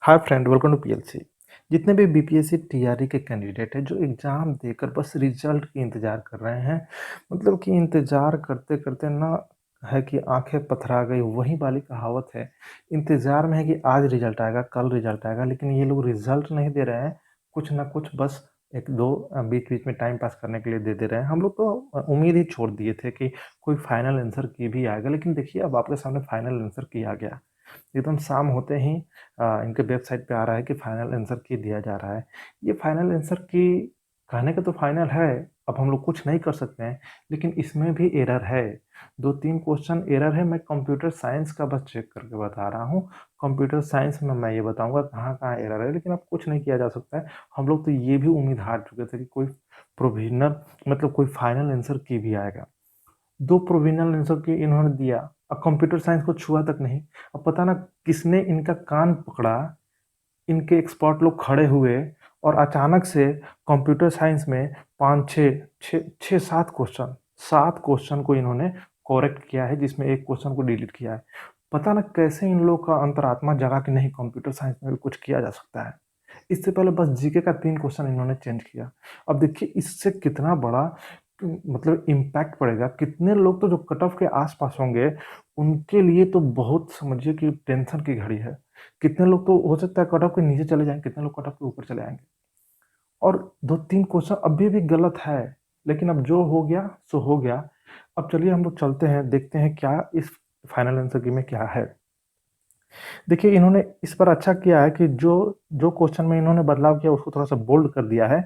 Hi friend, welcome to PLC. जितने भी BPSC TRE के कैंडिडेट हैं जो एग्ज़ाम देकर बस रिजल्ट की इंतज़ार कर रहे हैं, मतलब कि इंतज़ार करते-करते ना है कि आँखें पथरा गई, वही वाली कहावत है। इंतज़ार में है कि आज रिजल्ट आएगा, कल रिजल्ट आएगा, लेकिन ये लोग रिजल्ट नहीं दे रहे हैं, कुछ ना कुछ बस 1-2 बीच-बीच में टाइम पास करने के लिए दे दे रहे हैं। हम लोग तो उम्मीद ही छोड़ दिए थे कि कोई फाइनल आंसर की भी आएगा, लेकिन देखिए अब आपके सामने फाइनल आंसर की आ गया। एकदम शाम होते ही इनके वेबसाइट पे आ रहा है कि फाइनल आंसर की दिया जा रहा है। ये फाइनल आंसर की कहने का तो फाइनल है, अब हम लोग कुछ नहीं कर सकते हैं, लेकिन इसमें भी एरर है। 2-3 क्वेश्चन एरर है, मैं कंप्यूटर साइंस का बस चेक करके बता रहा हूँ। कंप्यूटर साइंस में मैं ये बताऊँगा कहाँ-कहाँ एरर है, लेकिन अब कुछ नहीं किया जा सकता है। हम लोग तो ये भी उम्मीद हार चुके थे कि कोई प्रोविज़नल मतलब कोई फाइनल आंसर की भी आएगा। 2 प्रोविज़नल आंसर की इन्होंने दिया, अब कंप्यूटर साइंस को छुआ तक नहीं। अब पता ना किसने इनका कान पकड़ा, इनके एक्सपर्ट लोग खड़े हुए और अचानक से कंप्यूटर साइंस में 5-6 6-7 क्वेश्चन 7 क्वेश्चन को इन्होंने करेक्ट किया है, जिसमें 1 क्वेश्चन को डिलीट किया है। पता ना कैसे इन लोगों का अंतरात्मा जगा कि नहीं कंप्यूटर साइंस में भी कुछ किया जा सकता है। इससे पहले बस जीके का 3 क्वेश्चन इन्होंने चेंज किया। अब देखिए इससे कितना बड़ा मतलब इम्पैक्ट पड़ेगा, कितने लोग तो जो कट ऑफ के आस-पास होंगे, उनके लिए तो बहुत समझिए कि टेंशन की घड़ी है। कितने लोग तो हो सकता है कट ऑफ के नीचे चले जाएँ, कितने लोग कट ऑफ के ऊपर चले आएँगे। और 2-3 क्वेश्चन अभी भी गलत है, लेकिन अब जो हो गया सो हो गया। अब चलिए हम लोग चलते हैं, देखते हैं क्या इस फाइनल आंसर की में क्या है। देखिए इन्होंने इस पर अच्छा किया है कि जो जो क्वेश्चन में इन्होंने बदलाव किया उसको थोड़ा-सा बोल्ड कर दिया है।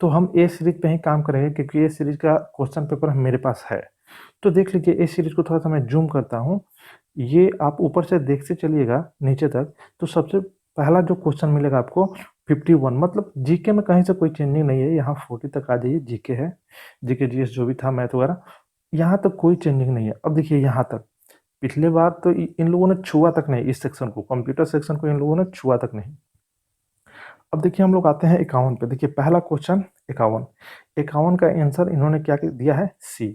तो हम ए सीरीज़ पे ही काम करेंगे क्योंकि ए सीरीज़ का क्वेश्चन पेपर मेरे पास है। तो देख लीजिए ए सीरीज़ को थोड़ा-सा मैं ज़ूम करता हूँ। ये आप ऊपर से देखते चलिएगा नीचे तक, तो सबसे पहला जो क्वेश्चन मिलेगा आपको 51 मतलब जीके में कहीं से कोई चेंजिंग नहीं है, यहाँ 40 तक आ जाइए जीके है। जीके, जीएस जो भी था मैथ वगैरह, यहाँ तक कोई चेंजिंग नहीं है। अब देखिए यहाँ तक, पिछले बार तो इन लोगों ने छुआ तक नहीं इस सेक्शन को, कंप्यूटर सेक्शन को इन लोगों ने छुआ तक नहीं। अब देखिए हम लोग आते हैं 51 पे, देखिए पहला क्वेश्चन 51, 51 का आंसर इन्होंने क्या दिया है सी।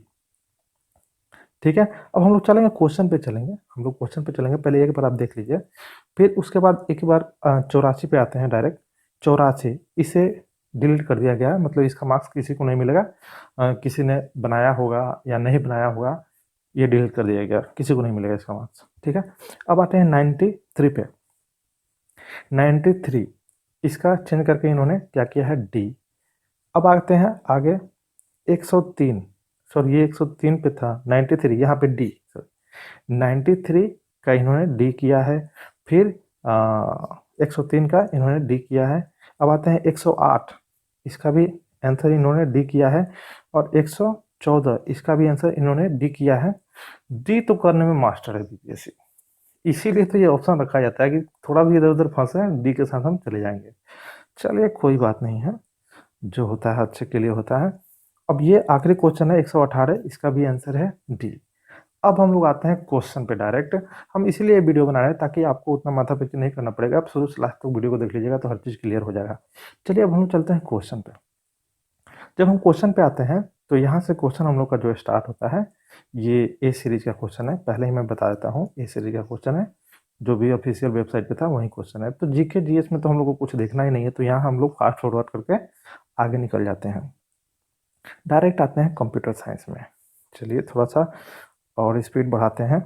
ठीक है, अब हम लोग चलेंगे क्वेश्चन पे चलेंगे, हम लोग क्वेश्चन पे चलेंगे, पहले एक बार आप देख लीजिए, फिर उसके बाद एक बार 84 पे आते हैं डायरेक्ट। 84 इसे डिलीट कर दिया गया है, मतलब इसका मार्क्स किसी को नहीं मिलेगा। किसी ने बनाया होगा या नहीं बनाया होगा, ये डिलीट कर दिया गया, किसी को नहीं मिलेगा इसका मार्क्स। ठीक है, अब आते हैं 93 पे। 93 इसका चेंज करके इन्होंने क्या किया है डी। अब आते हैं आगे 103, सॉरी ये 103 पे था, 93 यहाँ पे डी, सॉरी 93 का इन्होंने डी किया है। फिर 103 का इन्होंने डी किया है। अब आते हैं 108, इसका भी आंसर इन्होंने डी किया है। और 114 इसका भी आंसर इन्होंने डी किया है। डी तो करने में मास्टर है बीपीएससी, इसीलिए तो ये ऑप्शन रखा जाता है कि थोड़ा भी इधर-उधर फँसे डी के साथ हम चले जाएँगे। चलिए कोई बात नहीं है, जो होता है अच्छे के लिए होता है। अब ये आखिरी क्वेश्चन है 118, इसका भी आंसर है डी। अब हम लोग आते हैं क्वेश्चन पे डायरेक्ट। हम इसीलिए वीडियो बना रहे हैं ताकि आपको उतना माथा-पच्ची नहीं करना पड़ेगा। आप शुरू से लास्ट तक वीडियो को देख लीजिएगा तो हर चीज़ क्लियर हो जाएगा। चलिए अब हम लोग चलते हैं क्वेश्चन पे। जब हम क्वेश्चन पे आते हैं तो यहाँ से क्वेश्चन हम लोग का जो स्टार्ट होता है, ये ए सीरीज़ का क्वेश्चन है। पहले ही मैं बता देता हूँ, ए सीरीज़ का क्वेश्चन है। जो भी ऑफिशियल वेबसाइट पे था वही क्वेश्चन है। तो जीके, जीएस में तो हम लोग को कुछ देखना ही नहीं है, तो यहाँ हम लोग फास्ट फॉरवर्ड करके आगे निकल जाते हैं। डायरेक्ट आते हैं कंप्यूटर साइंस में। चलिए थोड़ा-सा और स्पीड बढ़ाते हैं।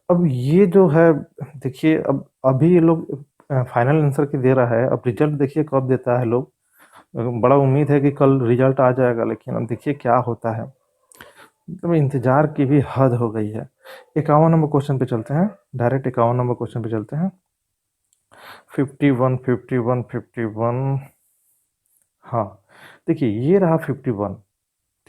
अब ये जो है देखिए, अब अभी ये लोग फाइनल आंसर की दे रहा है, अब रिजल्ट देखिए कब देता है लोग। बड़ा उम्मीद है कि कल रिजल्ट आ जाएगा, लेकिन अब देखिए क्या होता है। मतलब इंतज़ार की भी हद हो गई है। 51 नंबर क्वेश्चन पे चलते हैं, डायरेक्ट 51 नंबर क्वेश्चन पे चलते हैं। 51, 51, 51, हाँ, देखिए ये रहा 51,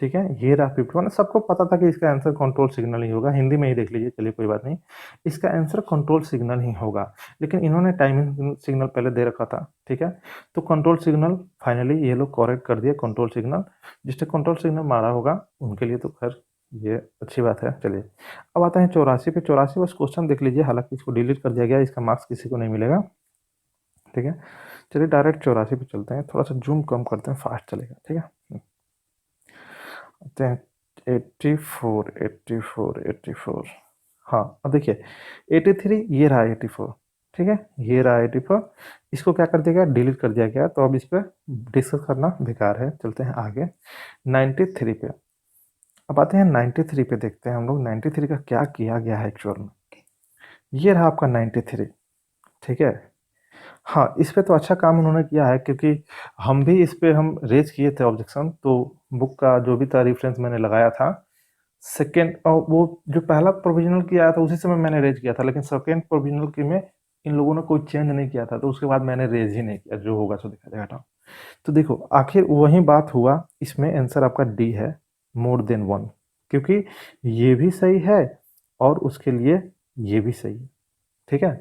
ठीक है? ये रहा 51, सबको पता था कि इसका आंसर कंट्रोल सिग्नल ही होगा, हिंदी में ही देख लीजिए, चलिए कोई बात नहीं। इसका आंसर कंट्रोल सिग्नल ही होगा, लेकिन इन्होंने टाइमिंग सिग्नल पहले दे रखा था, ठीक है? तो कंट्रोल सिग्नल फाइनली ये लोग करेक्ट कर दिए, कंट्रोल सिग्नल। जिसने कंट्रोल सिग्नल मारा होगा, उनके लिए तो खैर ये अच्छी बात है, चलिए। अब आता है 84 पे, 84 बस क्वेश्चन देख लीजिए, हालाँकि इसको डिलीट कर दिया गया, इसका मार्क्स किसी को नहीं मिलेगा, ठीक है? चलिए डायरेक्ट 84 पे चलते हैं, थोड़ा-सा ज़ूम कम करते हैं, फास्ट चलेगा, ठीक है? आते हैं 84, 84, 84, हाँ, अब देखिए 83 ये रहा 84, ठीक है, ये रहा 84, इसको क्या कर दिया गया, डिलीट कर दिया गया, तो अब इस पर डिस्कस करना बेकार है। चलते हैं आगे 93 पे। अब आते हैं 93 पे, देखते हैं हम लोग 93 का क्या किया गया है एक्चुअल में। ये रहा आपका 93, ठीक है। हाँ, इस पे तो अच्छा काम उन्होंने किया है, क्योंकि हम भी इस पे हम रेज किए थे ऑब्जेक्शन, तो बुक का जो भी था रेफरेंस मैंने लगाया था। सेकेंड वो जो पहला प्रोविजनल किया था उसी समय मैंने रेज किया था, लेकिन सेकेंड प्रोविजनल की में इन लोगों ने कोई चेंज नहीं किया था, तो उसके बाद मैंने रेज ही नहीं किया, जो होगा सो देखा जाएगा। हटाओ। तो देखो आखिर वही बात हुआ, इसमें आंसर आपका डी है, मोर देन वन, क्योंकि ये भी सही है और उसके लिए ये भी सही है, ठीक है।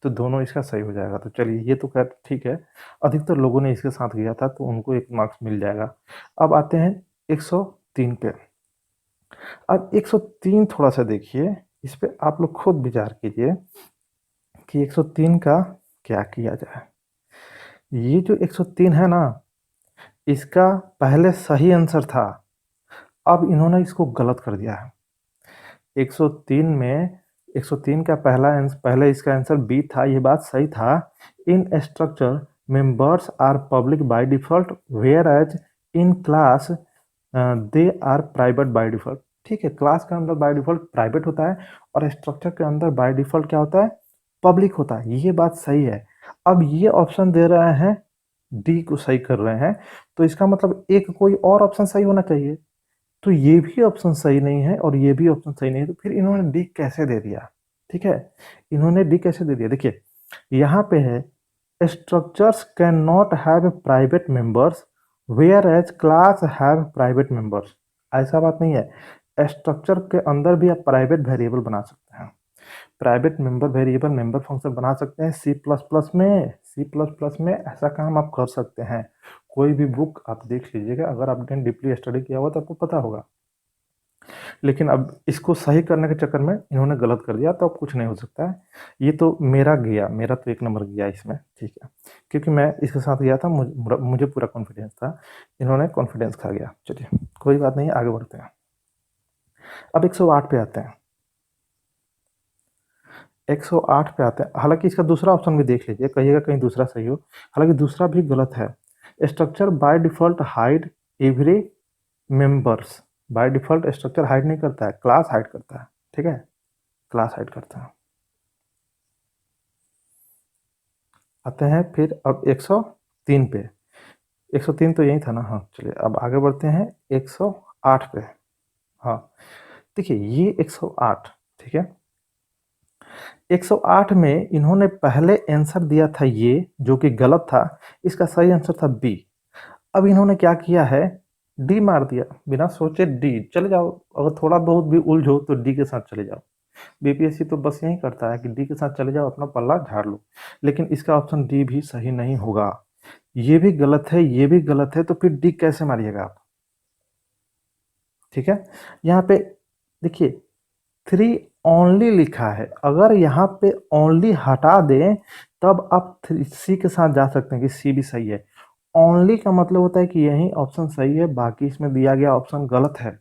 तो दोनों इसका सही हो जाएगा। तो चलिए, ये तो खैर ठीक है, अधिकतर लोगों ने इसके साथ किया था, तो उनको एक मार्क्स मिल जाएगा। अब आते हैं 103 पे। अब 103 थोड़ा सा देखिए, इस पे आप लोग खुद विचार कीजिए कि 103 का क्या किया जाए। ये जो 103 है ना, इसका पहले सही आंसर था, अब इन्होंने इसको गलत कर दिया है। 103 में 103 का पहले इसका आंसर बी था, ये बात सही था। In structure members are public by default, whereas in class they are private by default. ठीक है, क्लास के अंदर बाय डिफॉल्ट प्राइवेट होता है और स्ट्रक्चर के अंदर बाय डिफॉल्ट क्या होता है, पब्लिक होता है। ये बात सही है। अब ये ऑप्शन दे रहे हैं, डी को सही कर रहे हैं, तो इसका मतलब एक कोई और ऑप्शन सही होना चाहिए। तो ये भी ऑप्शन सही नहीं है और ये भी ऑप्शन सही नहीं है, तो फिर इन्होंने डी कैसे दे दिया। ठीक है, इन्होंने डी कैसे दे दिया, देखिए यहाँ पे है structures cannot have private members whereas class have private members. ऐसा बात नहीं है, स्ट्रक्चर के अंदर भी आप प्राइवेट वेरिएबल बना सकते हैं, private member variable member function बना सकते हैं। सी प्लस प्लस में ऐसा काम आप कर सकते हैं। कोई भी बुक आप देख लीजिएगा, अगर आपने डीपली स्टडी किया हुआ तो आपको पता होगा। लेकिन अब इसको सही करने के चक्कर में इन्होंने गलत कर दिया, तो अब कुछ नहीं हो सकता है। ये तो मेरा तो एक नंबर गया इसमें, ठीक है, क्योंकि मैं इसके साथ गया था, मुझे पूरा कॉन्फिडेंस था। इन्होंने कॉन्फिडेंस खा गया। चलिए कोई बात नहीं, आगे बढ़ते हैं। अब 108 पे आते हैं। 108 पे आते हैं, हालांकि इसका दूसरा ऑप्शन भी देख लीजिए, कहिएगा कहीं दूसरा सही हो। हालांकि दूसरा भी गलत है। Structure by default hide every members, by default structure hide नहीं करता है, क्लास हाइड करता है। ठीक है, क्लास हाइड करता है। आते हैं फिर अब 103 पे। 103 तो यही था ना, हाँ चलिए अब आगे बढ़ते हैं 108 पे। हाँ देखिए, ये 108, ठीक है, 108 में इन्होंने पहले आंसर दिया था ये, जो कि गलत था। इसका सही आंसर था बी। अब इन्होंने क्या किया है, डी मार दिया, बिना सोचे डी चले जाओ। अगर थोड़ा बहुत भी उलझो तो डी के साथ चले जाओ। बीपीएससी तो बस यही करता है कि डी के साथ चले जाओ, अपना पल्ला झाड़ लो। लेकिन इसका ऑप्शन डी भी सही नहीं होगा। ये भी गलत है, ये भी गलत है, तो फिर डी कैसे मारिएगा आप। ठीक है, यहाँ पे देखिए 3 ओनली लिखा है, अगर यहाँ पे ओनली हटा दें तब आप सी के साथ जा सकते हैं कि सी भी सही है। ओनली का मतलब होता है कि यही ऑप्शन सही है, बाकी इसमें दिया गया ऑप्शन गलत है।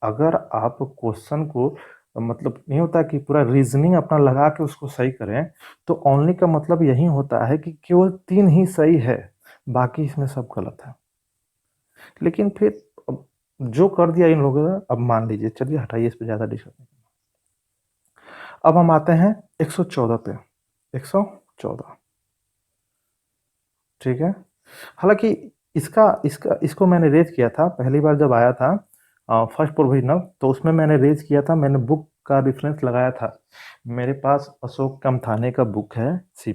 अगर आप क्वेश्चन को मतलब नहीं होता कि पूरा रीजनिंग अपना लगा के उसको सही करें, तो ओनली का मतलब यही होता है कि केवल 3 ही सही है, बाकी इसमें सब गलत है। लेकिन फिर अब जो कर दिया इन लोगों ने, अब मान लीजिए, चलिए हटाइए, इस पे ज़्यादा डिस्कस नहीं। अब हम आते हैं 114 पे। 114, ठीक है। हालांकि इसका इसका इसको मैंने रेज किया था पहली बार जब आया था, फर्स्ट प्रोविजनल, तो उसमें मैंने रेज किया था, मैंने बुक का रेफरेंस लगाया था। मेरे पास अशोक कमथाने का बुक है, C++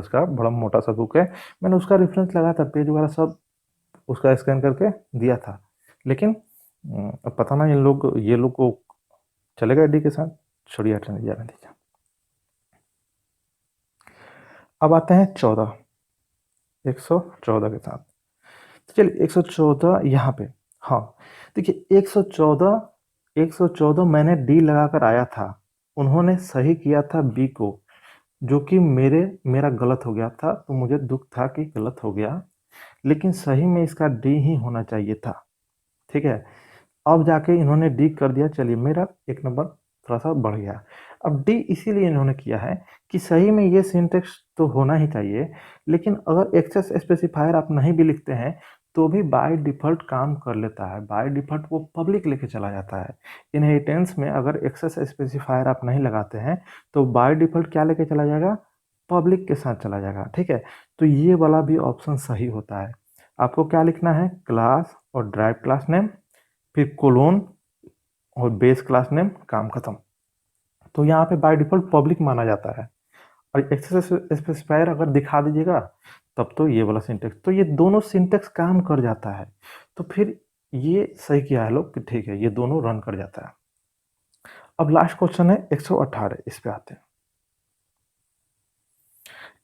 का बड़ा मोटा सा बुक है। मैंने उसका रेफरेंस लगाया था, पेज वगैरह सब उसका स्कैन करके दिया था। लेकिन अब पता ना ये लोग को चलेगा डी के साथ, छोड़िए हटने जाने दीजिए। अब आते हैं 14, 114 के साथ। तो चलिए 114 यहाँ पे। हाँ देखिए, 114 मैंने डी लगाकर आया था, उन्होंने सही किया था बी को, जो कि मेरा गलत हो गया था, तो मुझे दुख था कि गलत हो गया, लेकिन सही में इसका डी ही होना चाहिए था। ठीक है, अब जाके इन्होंने डी कर दिया, चलिए मेरा एक नंबर थोड़ा सा बढ़ गया। अब डी इसीलिए इन्होंने किया है कि सही में ये सिंटेक्स तो होना ही चाहिए, लेकिन अगर एक्सेस स्पेसिफायर आप नहीं भी लिखते हैं तो भी बाय डिफ़ॉल्ट काम कर लेता है। बाय डिफ़ॉल्ट वो पब्लिक लेके चला जाता है। इनहेरिटेंस में अगर एक्सेस स्पेसिफायर आप नहीं लगाते हैं तो बाय डिफ़ॉल्ट क्या लेके चला जाएगा? पब्लिक के साथ चला जाएगा, ठीक है? तो ये वाला भी ऑप्शन सही होता है। आपको क्या लिखना है? क्लास और ड्राइव क्लास नेम, फिर कोलोन और बेस क्लास नेम, काम खत्म। तो यहाँ पे बाय डिफ़ॉल्ट पब्लिक माना जाता है और एक्सेस स्पेसिफायर अगर दिखा दीजिएगा तब तो ये वाला सिंटेक्स, तो ये दोनों सिंटेक्स काम कर जाता है। तो फिर ये सही किया है लोग कि ठीक है, ये दोनों रन कर जाता है। अब लास्ट क्वेश्चन है 118, इस पे आते हैं।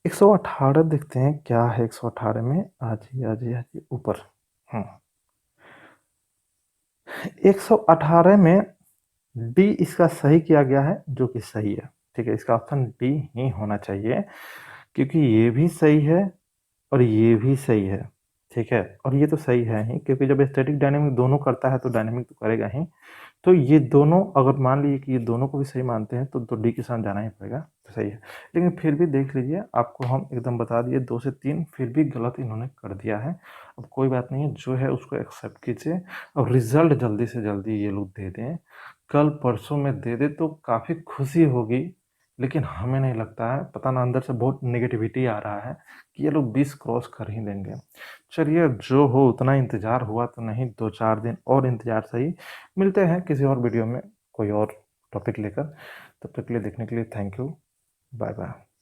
118 देखते हैं क्या है 118 में। आ जी ऊपर। 118 में डी इसका सही किया गया है, जो कि सही है। ठीक है, इसका ऑप्शन डी ही होना चाहिए, क्योंकि ये भी सही है और ये भी सही है। ठीक है, और ये तो सही है ही, क्योंकि जब स्टैटिक डायनेमिक दोनों करता है तो डायनेमिक तो करेगा ही। तो ये दोनों अगर मान लीजिए कि ये दोनों को भी सही मानते हैं तो डी के साथ जाना ही पड़ेगा, तो सही है। लेकिन फिर भी देख लीजिए, आपको हम एकदम बता दिए 2 से 3, फिर भी गलत इन्होंने कर दिया है। अब कोई बात नहीं है, जो है उसको एक्सेप्ट कीजिए और रिजल्ट जल्दी से जल्दी ये लोग दे दें। कल परसों में दे दे तो काफ़ी खुशी होगी, लेकिन हमें नहीं लगता है, पता ना अंदर से बहुत नेगेटिविटी आ रहा है कि ये लोग 20 क्रॉस कर ही देंगे। चलिए, जो हो उतना इंतज़ार हुआ तो नहीं, 2-4 दिन और इंतज़ार सही। मिलते हैं किसी और वीडियो में कोई और टॉपिक लेकर। तब तक के लिए देखने के लिए थैंक यू। Bye bye.